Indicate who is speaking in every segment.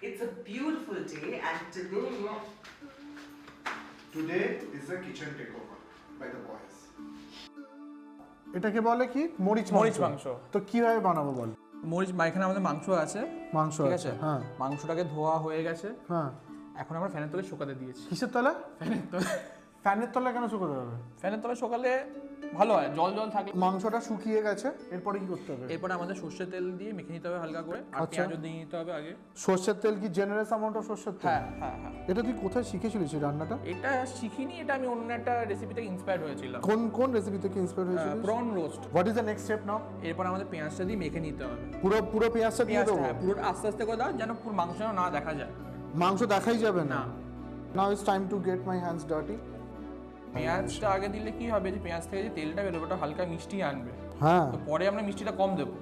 Speaker 1: It's a beautiful day and
Speaker 2: today is a kitchen takeover by the boys.
Speaker 3: এটাকে বলে কি মরিচ
Speaker 4: মাংস।
Speaker 3: তো কিভাবে বানাবো বল?
Speaker 4: মরিচ এখানে আমাদের মাংস আছে,
Speaker 3: মাংস
Speaker 4: ঠিক
Speaker 3: আছে,
Speaker 4: আছে।
Speaker 3: হ্যাঁ।
Speaker 4: মাংসটাকে ধোয়া হয়ে গেছে,
Speaker 3: হ্যাঁ।
Speaker 4: এখন আমরা ফ্যানের তলায় শুকাতে দিয়েছি।
Speaker 3: কিসের তলায়?
Speaker 4: ফ্যানের তলায়।
Speaker 3: ফ্যানের তলায় কেন শুকাতে হবে?
Speaker 4: ফ্যানের তলায় শুকালে ভালো হয়, জল জল থাকে।
Speaker 3: মাংসটা শুকিয়ে গেছে, এরপরে কি করতে হবে?
Speaker 4: এরপরে আমাদের সর্ষের তেল দিয়ে মেখে নিতে হবে হালকা করে, আর
Speaker 3: আচ্ছা।
Speaker 4: পেঁয়াজও দিয়ে নিতে হবে আগে।
Speaker 3: সর্ষের তেল কি জেনারেল অ্যামাউন্ট অফ সর্ষের তেল?
Speaker 4: হ্যাঁ হ্যাঁ হ্যাঁ।
Speaker 3: এটা তুই কোথায় শিখেছিলিস এই রান্নাটা?
Speaker 4: এটা শিখিনি, এটা আমি অন্য একটা রেসিপি থেকে ইন্সপায়ার্ড হয়েছিলাম।
Speaker 3: কোন রেসিপি থেকে ইন্সপায়ার হয়েছিলিস?
Speaker 4: Prawn roast.
Speaker 3: What is the next step now?
Speaker 4: এরপর আমাদের পেঁয়াজটা দিয়ে মেখে নিতে হবে।
Speaker 3: পুরো পেঁয়াজটা দিয়ে দেবো?
Speaker 4: হ্যাঁ, পুরো আস্তে আস্তে করে দাও, যেন পুরো মাংস না দেখা যায়।
Speaker 3: মাংস দেখাই যাবে না?
Speaker 4: না।
Speaker 3: Now it's time to get my hands dirty.
Speaker 4: পেঁয়াজটা আগে দিলে কি হবে, যে পেঁয়াজ থেকে যে তেলটা বেরোবে ওটা হালকা মিষ্টি আনবে।
Speaker 3: হ্যাঁ।
Speaker 4: তো পরে আমরা মিষ্টিটা কম দেবো।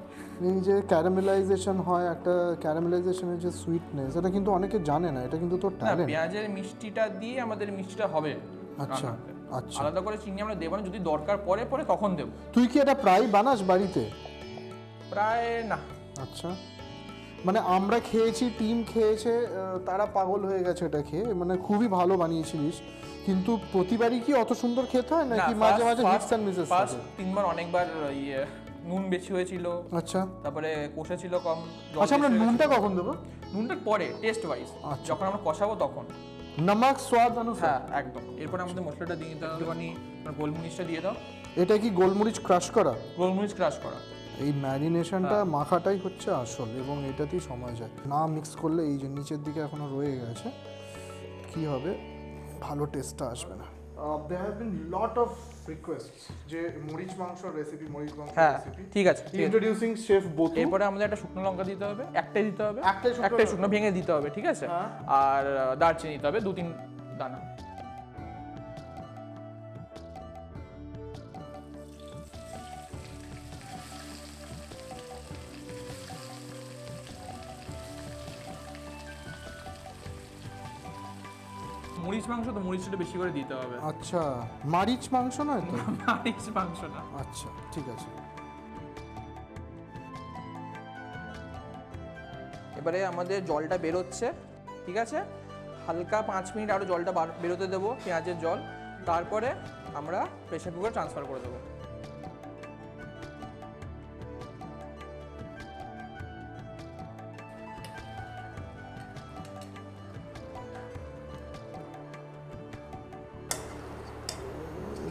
Speaker 3: এই যে ক্যারামেলাইজেশন হয়, একটা ক্যারামেলাইজেশনের যে সুইটনেস, এটা কিন্তু অনেকে জানে না, এটা কিন্তু তোর
Speaker 4: না,
Speaker 3: ট্যালেন্ট।
Speaker 4: পেঁয়াজের মিষ্টিটা দিয়ে আমাদের মিষ্টিটা হবে।
Speaker 3: আচ্ছা
Speaker 4: রান্নাতে।
Speaker 3: আচ্ছা।
Speaker 4: আলাদা করে চিনি আমরা দেবো না, যদি দরকার পরে তখন দেবো।
Speaker 3: তুই কি এটা প্রায় বানাস বাড়িতে?
Speaker 4: প্রায় না।
Speaker 3: আচ্ছা, মানে আমরা খেয়েছি, টিম খেয়েছে, তারা পাগল হয়ে গেছে এটা খেয়ে, মানে খুবই ভালো বানিয়েছিলিস। কিন্তু প্রতিবারই কি অত সুন্দর খেতে হয় নাকি মাঝে মাঝে মিক্স এন্ড মিসেস?
Speaker 4: ফার্স্ট 3 বার অনেকবার নুন বেশি হয়েছিল।
Speaker 3: আচ্ছা,
Speaker 4: তারপরে কষা ছিল কম।
Speaker 3: আচ্ছা, আমরা নুনটা কখন দেবো?
Speaker 4: নুনটা পরে টেস্ট ওয়াইজ, যখন আমরা কষাবো তখন।
Speaker 3: নামাক স্বাদ অনুসার।
Speaker 4: হ্যাঁ একদম। এরপর আমাদের মশলাটা দিয়ে দিতে হবে, মানে গোলমরিচটা দিয়ে দাও।
Speaker 3: এটা কি গোলমরিচ ক্রাশ করা?
Speaker 4: গোলমরিচ ক্রাশ করা।
Speaker 3: এই ম্যারিনেশনটা মাখাটাই হচ্ছে আসল, এবং এটাতেই সময় যায় না। মিক্স করলে এই যে নিচের দিকে এখনো রয়ে গেছে, কি হবে, ভালো টেস্টটা আসবে না। There have been lot of requests যে মরিচ মাংস রেসিপি, মরিচ মাংস রেসিপি।
Speaker 4: ঠিক আছে।
Speaker 3: Introducing chef Botu.
Speaker 4: এরপরে আমাদের একটা শুকনো লঙ্কা দিতে হবে, একটাই দিতে হবে,
Speaker 3: একটাই
Speaker 4: শুকনো ভেঙে দিতে হবে, ঠিক আছে। আর দারচিনি দিতে হবে 2-3 দানা। মরিচ মাংস তো মরিচটা বেশি করে দিতে হবে।
Speaker 3: আচ্ছা, মারিচ মাংস নয় তো?
Speaker 4: মরিচ মাংস না।
Speaker 3: আচ্ছা ঠিক আছে।
Speaker 4: এবারে আমাদের জলটা বেরোচ্ছে, ঠিক আছে। হালকা 5 মিনিট আরও জলটা বেরোতে দেবো, পেঁয়াজের জল। তারপরে আমরা প্রেসার কুকার ট্রান্সফার করে দেবো।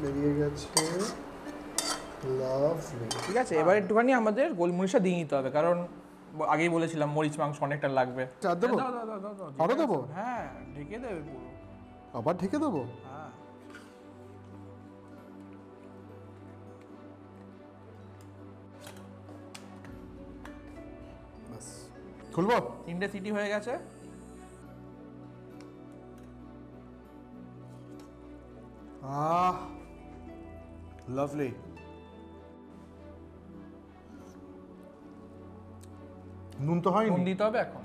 Speaker 3: বেরিয়ে গেছে, লাভলি।
Speaker 4: ঠিক আছে, এবার একটুখানি আমাদের গোলমরিচটা দিয়ে নিতে হবে, কারণ আগেই বলেছিলাম মরিচ মাংস অনেকটা লাগবে।
Speaker 3: চার দেবো? আরো দেবো?
Speaker 4: হ্যাঁ, ঢেকে দেবে পুরো।
Speaker 3: আবার ঢেকে দেবো?
Speaker 4: হ্যাঁ।
Speaker 3: বাস, খুলবো?
Speaker 4: 3টে সিটি হয়ে গেছে।
Speaker 3: লাভলি। নুন তো হয়নি?
Speaker 4: নুন দিতে হবে এখন।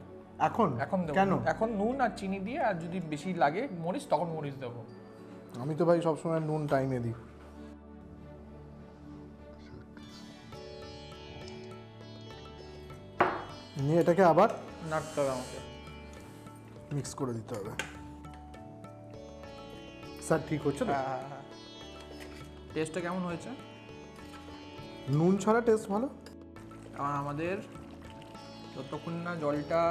Speaker 3: এখন
Speaker 4: দেবো।
Speaker 3: কেন?
Speaker 4: এখন নুন আর চিনি দিয়ে, আর যদি বেশি লাগে মরিচ তখন মরিচ দেবো।
Speaker 3: আমি তো ভাই সবসময় নুন টাইমে দিই। নিয়ে এটাকে আবার
Speaker 4: নাড়তে হবে আমাকে,
Speaker 3: মিক্স করে দিতে হবে। স্যার ঠিক হচ্ছে তো?
Speaker 4: হ্যাঁ হ্যাঁ হ্যাঁ। টেস্টটা কেমন হয়েছে?
Speaker 3: নুন ছাড়া টেস্ট ভালো।
Speaker 4: আমাদের যতক্ষণ না জলটা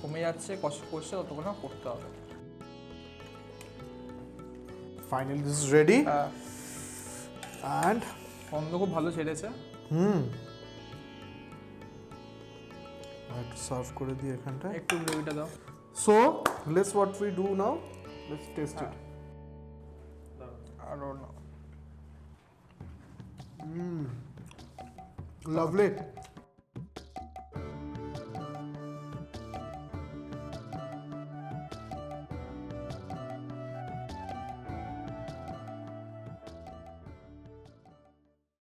Speaker 4: কমে যাচ্ছে, কষছে, ততক্ষণ না করতে হবে।
Speaker 3: Finally this is ready. And
Speaker 4: গন্ধ খুব ভালো ছেড়েছে।
Speaker 3: একটু সার্ভ করে দিই এখানটায়।
Speaker 4: একটু গ্রেভিটা দাও।
Speaker 3: So let's what we do now, let's taste it.
Speaker 4: আরও না।
Speaker 3: লাভলি।